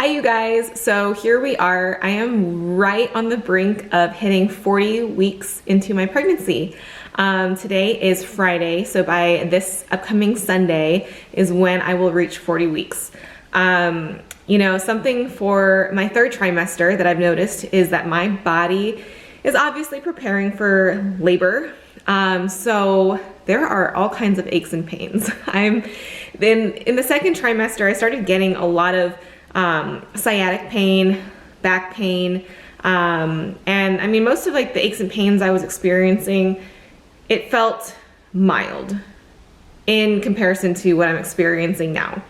Hi you guys, so here we are. I am right on the brink of hitting 40 weeks into my pregnancy. Today is Friday, so by this upcoming Sunday is when I will reach 40 weeks. You know, something for my third trimester that I've noticed is that my body is obviously preparing for labor. So there are all kinds of aches and pains. In the second trimester, I started getting a lot of sciatic pain, back pain, and I mean, most of like the aches and pains I was experiencing, it felt mild in comparison to what I'm experiencing now.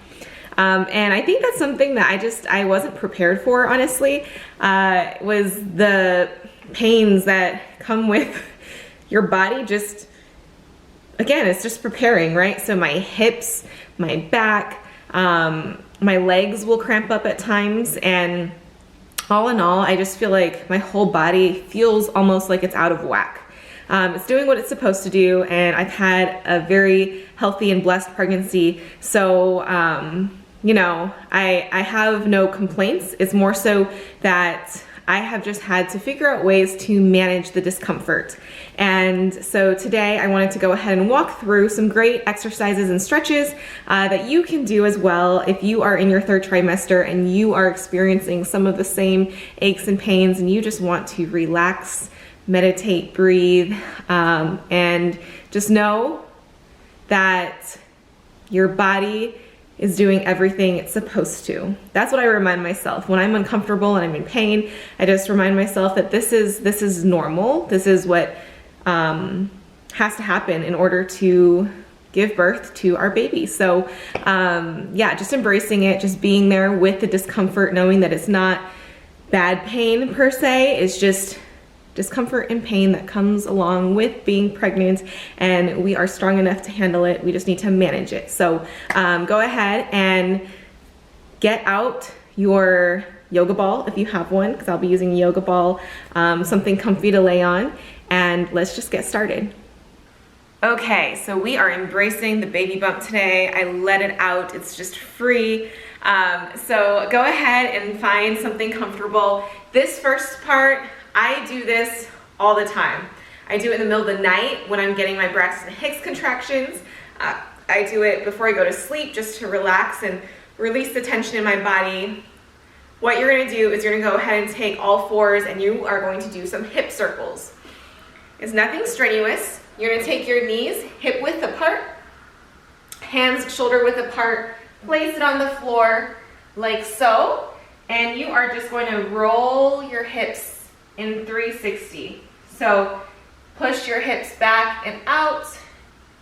And I think that's something that I wasn't prepared for, honestly, was the pains that come with your body just, again, it's just preparing, right? So my hips, my back, my legs will cramp up at times, and all in all, I just feel like my whole body feels almost like it's out of whack. It's doing what it's supposed to do, and I've had a very healthy and blessed pregnancy, so you know, I have no complaints. It's more so that I have just had to figure out ways to manage the discomfort. And so today I wanted to go ahead and walk through some great exercises and stretches that you can do as well if you are in your third trimester and you are experiencing some of the same aches and pains and you just want to relax, meditate, breathe, and just know that your body is doing everything it's supposed to. That's what I remind myself. When I'm uncomfortable and I'm in pain, I just remind myself that this is normal. This is what has to happen in order to give birth to our baby. So yeah, just embracing it, just being there with the discomfort, knowing that it's not bad pain per se, it's just discomfort and pain that comes along with being pregnant, and we are strong enough to handle it. We just need to manage it. So go ahead and get out your yoga ball if you have one, because I'll be using a yoga ball, something comfy to lay on, and let's just get started. Okay, so we are embracing the baby bump today. I let it out, it's just free. So go ahead and find something comfortable. This first part, I do this all the time. I do it in the middle of the night when I'm getting my Braxton Hicks contractions. I do it before I go to sleep just to relax and release the tension in my body. What you're gonna do is you're gonna go ahead and take all fours and you are going to do some hip circles. It's nothing strenuous. You're gonna take your knees hip width apart, hands shoulder width apart, place it on the floor like so, and you are just going to roll your hips in 360. So push your hips back and out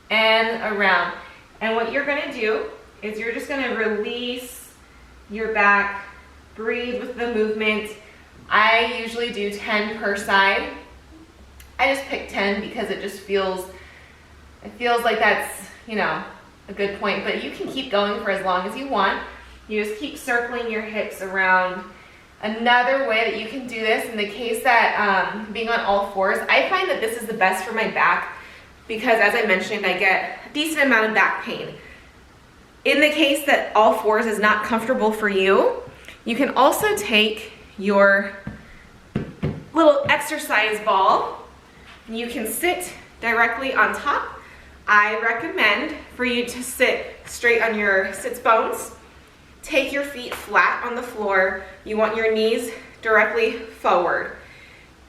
and around. And what you're gonna do is you're just gonna release your back, breathe with the movement. I usually do 10 per side. I just pick 10 because it feels like that's, you know, a good point, but you can keep going for as long as you want. You just keep circling your hips around. Another way that you can do this in the case that being on all fours, I find that this is the best for my back because, as I mentioned, I get a decent amount of back pain. In the case that all fours is not comfortable for you, you can also take your little exercise ball and you can sit directly on top. I recommend for you to sit straight on your sits bones. Take your feet flat on the floor. You want your knees directly forward.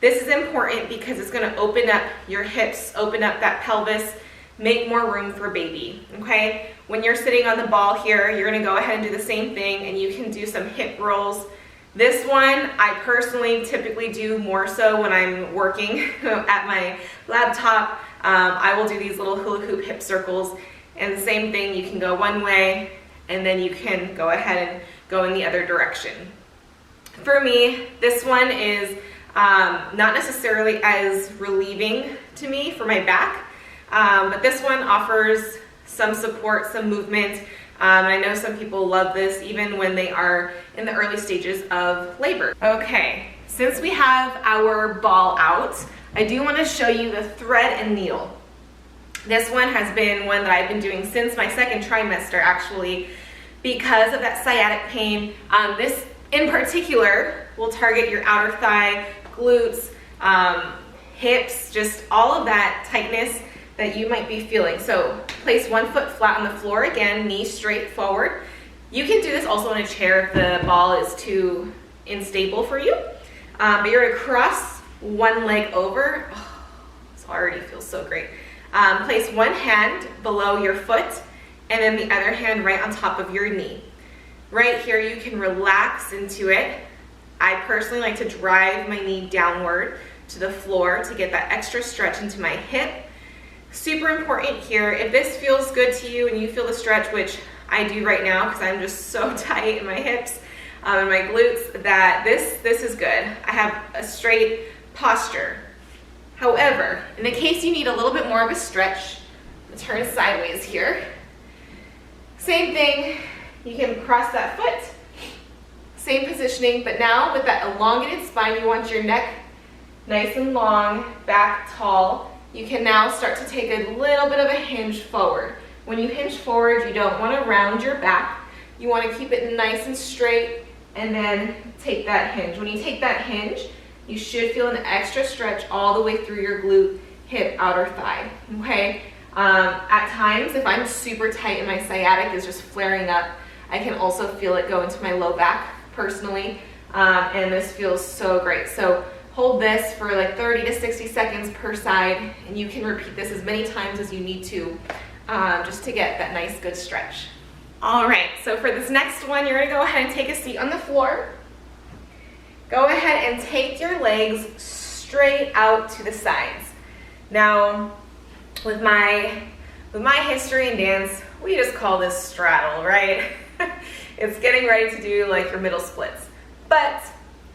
This is important because it's gonna open up your hips, open up that pelvis, make more room for baby, okay? When you're sitting on the ball here, you're gonna go ahead and do the same thing, and you can do some hip rolls. This one, I personally typically do more so when I'm working at my laptop. I will do these little hula hoop hip circles, and the same thing, you can go one way, and then you can go ahead and go in the other direction. For me, this one is not necessarily as relieving to me for my back, but this one offers some support, some movement. I know some people love this even when they are in the early stages of labor. Okay, since we have our ball out, I do want to show you the thread and needle. This one has been one that I've been doing since my second trimester, actually, because of that sciatic pain. This in particular will target your outer thigh, glutes, hips, just all of that tightness that you might be feeling. So place one foot flat on the floor, again, knees straight forward. You can do this also in a chair if the ball is too unstable for you. But you're gonna cross one leg over. Oh, this already feels so great. Place one hand below your foot and then the other hand right on top of your knee. Right here, you can relax into it. I personally like to drive my knee downward to the floor to get that extra stretch into my hip. Super important here, if this feels good to you and you feel the stretch, which I do right now because I'm just so tight in my hips and my glutes, that this is good. I have a straight posture. However, in the case you need a little bit more of a stretch, I'm gonna turn sideways here. Same thing, you can cross that foot, same positioning, but now with that elongated spine, you want your neck nice and long, back tall. You can now start to take a little bit of a hinge forward. When you hinge forward, you don't want to round your back. You want to keep it nice and straight and then take that hinge. When you take that hinge, you should feel an extra stretch all the way through your glute, hip, outer thigh, okay? At times, if I'm super tight and my sciatic is just flaring up, I can also feel it go into my low back personally, and this feels so great. So hold this for like 30 to 60 seconds per side, and you can repeat this as many times as you need to, just to get that nice good stretch. All right, so for this next one, you're gonna go ahead and take a seat on the floor. Go ahead and take your legs straight out to the sides. Now, with my history in dance, we just call this straddle, right? It's getting ready to do like your middle splits. But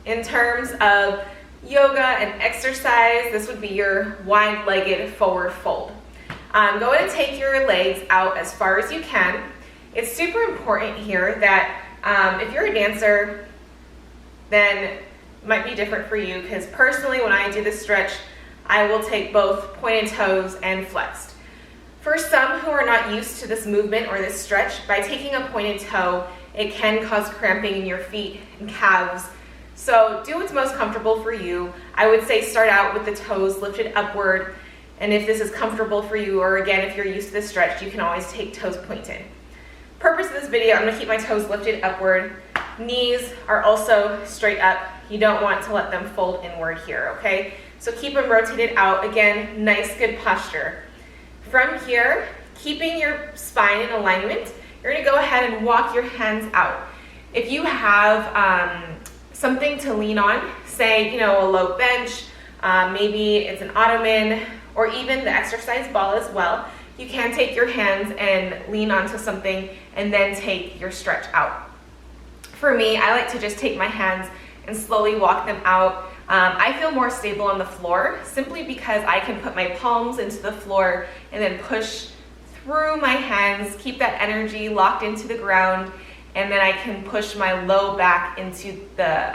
in terms of yoga and exercise, this would be your wide-legged forward fold. Go ahead and take your legs out as far as you can. It's super important here that if you're a dancer, then it might be different for you, because personally when I do this stretch, I will take both pointed toes and flexed. For some who are not used to this movement or this stretch, by taking a pointed toe, it can cause cramping in your feet and calves. So do what's most comfortable for you. I would say start out with the toes lifted upward, and if this is comfortable for you, or again, if you're used to this stretch, you can always take toes pointed. Purpose of this video, I'm gonna keep my toes lifted upward. Knees are also straight up. You don't want to let them fold inward here, okay? So keep them rotated out. Again, nice, good posture. From here, keeping your spine in alignment, you're gonna go ahead and walk your hands out. If you have something to lean on, say, a low bench, maybe it's an ottoman, or even the exercise ball as well, you can take your hands and lean onto something and then take your stretch out. For me, I like to just take my hands and slowly walk them out. I feel more stable on the floor simply because I can put my palms into the floor and then push through my hands, keep that energy locked into the ground, and then I can push my low back into the,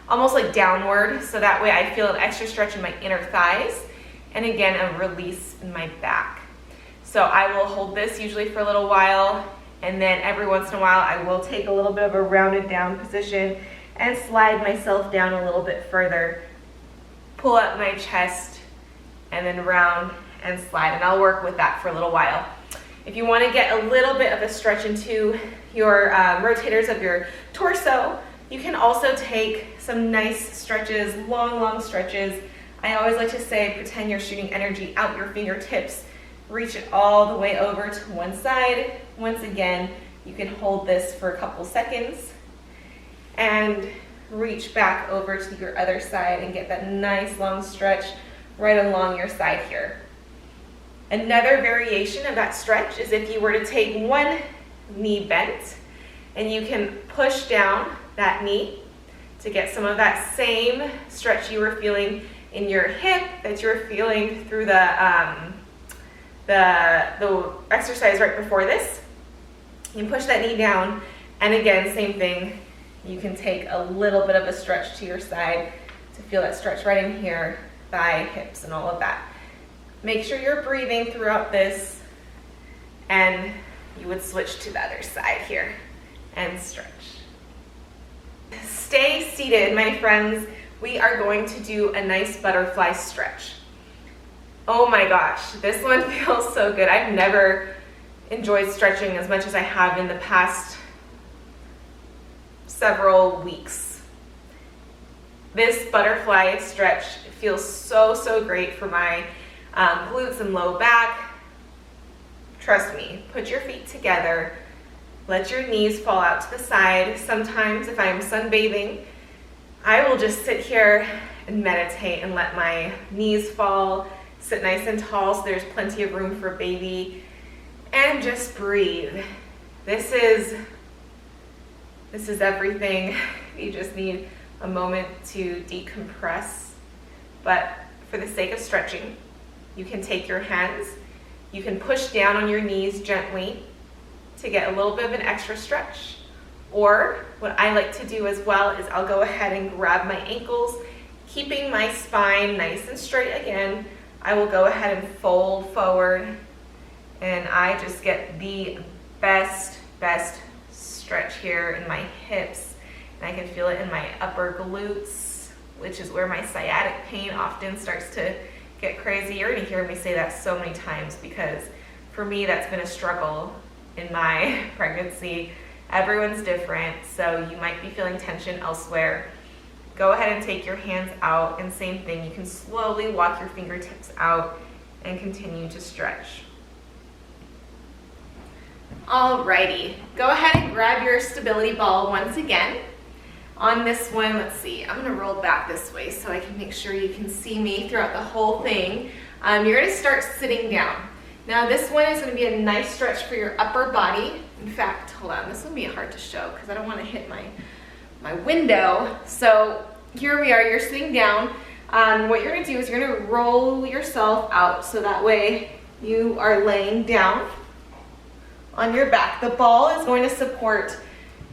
almost like downward, so that way I feel an extra stretch in my inner thighs, and again, a release in my back. So I will hold this usually for a little while, and then every once in a while I will take a little bit of a rounded down position and slide myself down a little bit further, pull up my chest, and then round and slide, and I'll work with that for a little while. If you want to get a little bit of a stretch into your rotators of your torso, you can also take some nice stretches, long stretches. I always like to say, pretend you're shooting energy out your fingertips, reach it all the way over to one side. Once again, you can hold this for a couple seconds and reach back over to your other side and get that nice long stretch right along your side here. Another variation of that stretch is if you were to take one knee bent, and you can push down that knee to get some of that same stretch you were feeling in your hip that you were feeling through the exercise right before this. You can push that knee down, and again, same thing. You can take a little bit of a stretch to your side to feel that stretch right in here, thigh, hips, and all of that. Make sure you're breathing throughout this, and you would switch to the other side here and stretch. stay seated, my friends, we are going to do a nice butterfly stretch. Oh my gosh, this one feels so good. I've never enjoyed stretching as much as I have in the past several weeks. This butterfly stretch feels so great for my glutes and low back. Trust me, put your feet together, let your knees fall out to the side. Sometimes if I'm sunbathing, I will just sit here and meditate and let my knees fall, sit nice and tall so there's plenty of room for baby, and just breathe. This is everything. You just need a moment to decompress. But for the sake of stretching, you can take your hands, you can push down on your knees gently to get a little bit of an extra stretch. Or what I like to do as well is I'll go ahead and grab my ankles, keeping my spine nice and straight again. I will go ahead and fold forward, and I just get the best stretch here in my hips. And I can feel it in my upper glutes, which is where my sciatic pain often starts to get crazy. You're gonna hear me say that so many times because for me that's been a struggle in my pregnancy. Everyone's different, so you might be feeling tension elsewhere. Go ahead and take your hands out, and same thing, you can slowly walk your fingertips out and continue to stretch. Alrighty, go ahead and grab your stability ball once again. On this one, let's see, I'm gonna roll back this way so I can make sure you can see me throughout the whole thing. You're gonna start sitting down. Now this one is gonna be a nice stretch for your upper body. In fact, hold on, this will be hard to show because I don't wanna hit my window. So here we are, you're sitting down. What you're gonna do is you're gonna roll yourself out so that way you are laying down on your back. The ball is going to support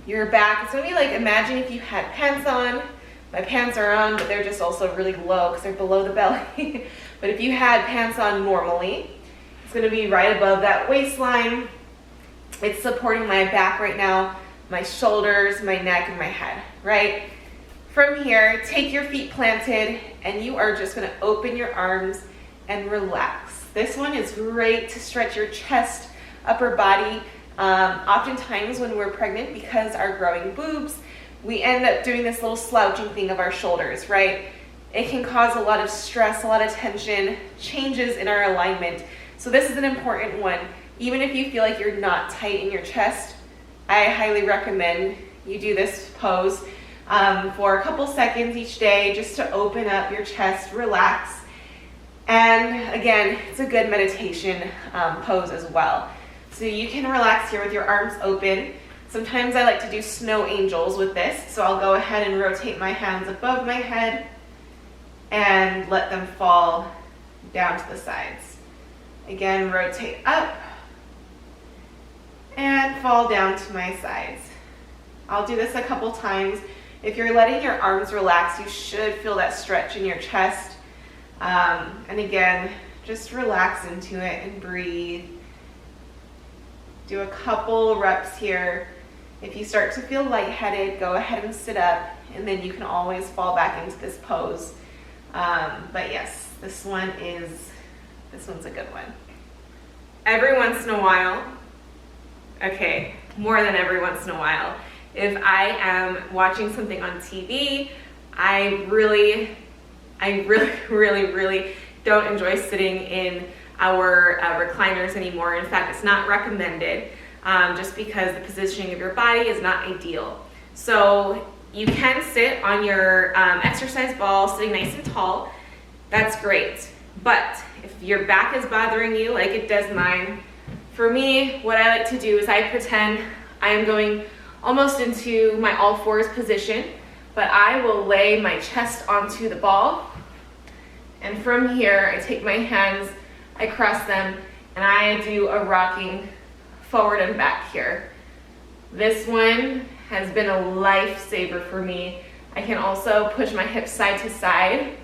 your back. It's gonna be like, imagine if you had pants on. My pants are on, but they're just also really low because they're below the belly. But if you had pants on normally, it's gonna be right above that waistline. It's supporting my back right now, my shoulders, my neck, and my head, right? From here, take your feet planted, and you are just gonna open your arms and relax. This one is great to stretch your chest, upper body. Oftentimes when we're pregnant, because our growing boobs, we end up doing this little slouching thing of our shoulders, right? It can cause a lot of stress, a lot of tension, changes in our alignment. So this is an important one. Even if you feel like you're not tight in your chest, I highly recommend you do this pose for a couple seconds each day just to open up your chest, relax. And again, it's a good meditation pose as well. So you can relax here with your arms open. Sometimes I like to do snow angels with this, so I'll go ahead and rotate my hands above my head and let them fall down to the sides. Again, rotate up and fall down to my sides. I'll do this a couple times. If you're letting your arms relax, you should feel that stretch in your chest. And again, just relax into it and breathe. Do a couple reps here. If you start to feel lightheaded, go ahead and sit up, and then you can always fall back into this pose. But yes, this one's a good one. Every once in a while, okay, more than every once in a while, if I am watching something on TV, I really don't enjoy sitting in our recliners anymore. In fact, it's not recommended just because the positioning of your body is not ideal. So you can sit on your exercise ball, sitting nice and tall. That's great. But if your back is bothering you, like it does mine, for me, what I like to do is I pretend I am going almost into my all fours position, but I will lay my chest onto the ball. And from here, I take my hands, I cross them, and I do a rocking forward and back here. This one has been a lifesaver for me. I can also push my hips side to side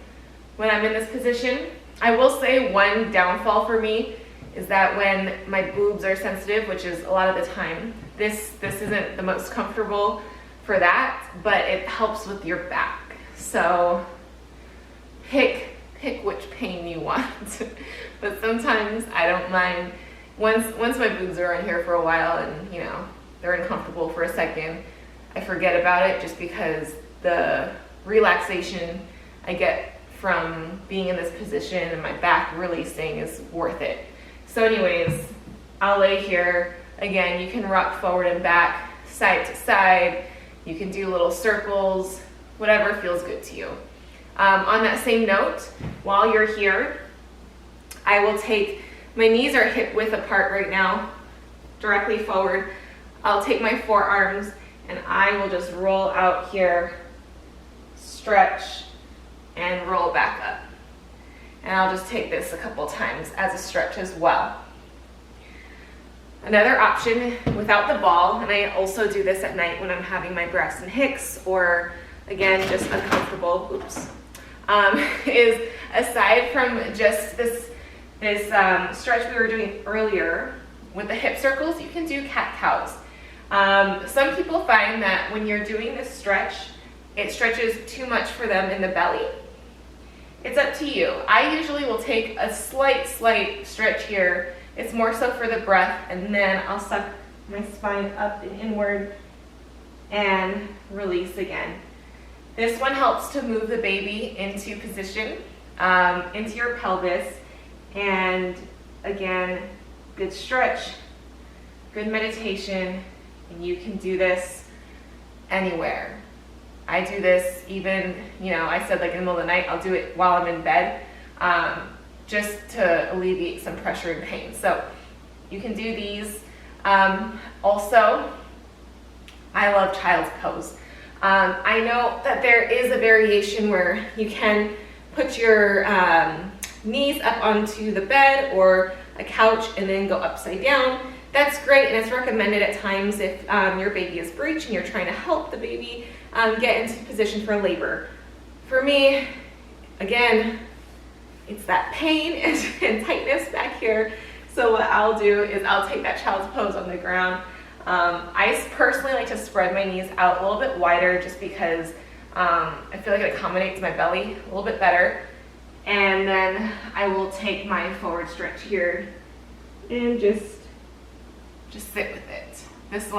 when I'm in this position. I will say one downfall for me is that when my boobs are sensitive, which is a lot of the time, this isn't the most comfortable for that, but it helps with your back. So pick which pain you want. But sometimes I don't mind. Once my boobs are on here for a while and you know they're uncomfortable for a second, I forget about it just because the relaxation I get from being in this position and my back releasing is worth it. So anyways, I'll lay here. Again, you can rock forward and back, side to side. You can do little circles, whatever feels good to you. On that same note, while you're here, I will take, my knees are hip width apart right now, directly forward. I'll take my forearms and I will just roll out here, stretch, and roll back up. And I'll just take this a couple times as a stretch as well. Another option without the ball, and I also do this at night when I'm having my breasts and hips, or again, just uncomfortable, is aside from just this stretch we were doing earlier with the hip circles, you can do cat-cows. Some people find that when you're doing this stretch, it stretches too much for them in the belly. It's up to you. I usually will take a slight stretch here. It's more so for the breath, and then I'll suck my spine up and inward and release again. This one helps to move the baby into position, into your pelvis, and again, good stretch, good meditation, and you can do this anywhere. I do this even, you know, I said like in the middle of the night, I'll do it while I'm in bed, just to alleviate some pressure and pain. So you can do these. Also, I love child's pose. I know that there is a variation where you can put your knees up onto the bed or a couch and then go upside down. That's great, and it's recommended at times if your baby is breech and you're trying to help the baby get into position for labor. For me, again, it's that pain and tightness back here. So what I'll do is I'll take that child's pose on the ground. I personally like to spread my knees out a little bit wider just because I feel like it accommodates my belly a little bit better. And then I will take my forward stretch here and just sit with it. This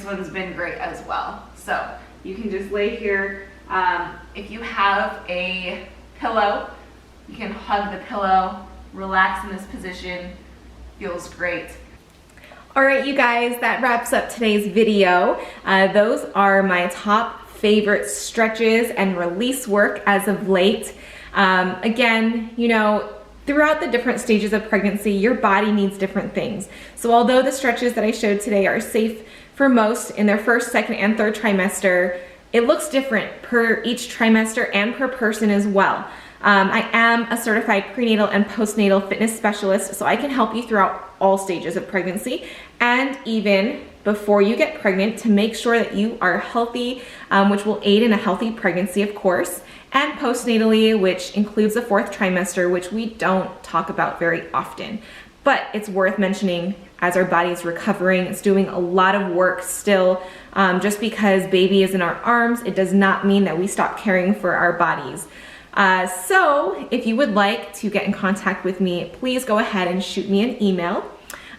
one's been great as well. So you can just lay here. If you have a pillow, you can hug the pillow, relax in this position. Feels great. All right, you guys, that wraps up today's video. Those are my top favorite stretches and release work as of late. Again, you know, throughout the different stages of pregnancy, your body needs different things. So although the stretches that I showed today are safe for most in their first, second, and third trimester, it looks different per each trimester and per person as well. I am a certified prenatal and postnatal fitness specialist, so I can help you throughout all stages of pregnancy and even before you get pregnant to make sure that you are healthy, which will aid in a healthy pregnancy, of course, and postnatally, which includes the fourth trimester, which we don't talk about very often. But it's worth mentioning as our body is recovering. It's doing a lot of work still. Just because baby is in our arms, it does not mean that we stop caring for our bodies. So if you would like to get in contact with me, please go ahead and shoot me an email.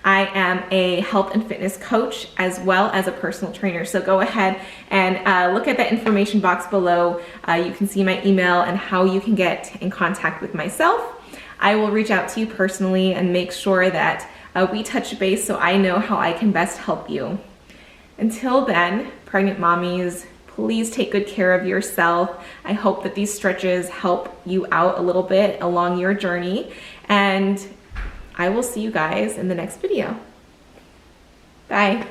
I am a health and fitness coach as well as a personal trainer. So go ahead and look at that information box below. You can see my email and how you can get in contact with myself. I will reach out to you personally and make sure that we touch base so I know how I can best help you. Until then, pregnant mommies, please take good care of yourself. I hope that these stretches help you out a little bit along your journey, and I will see you guys in the next video. Bye.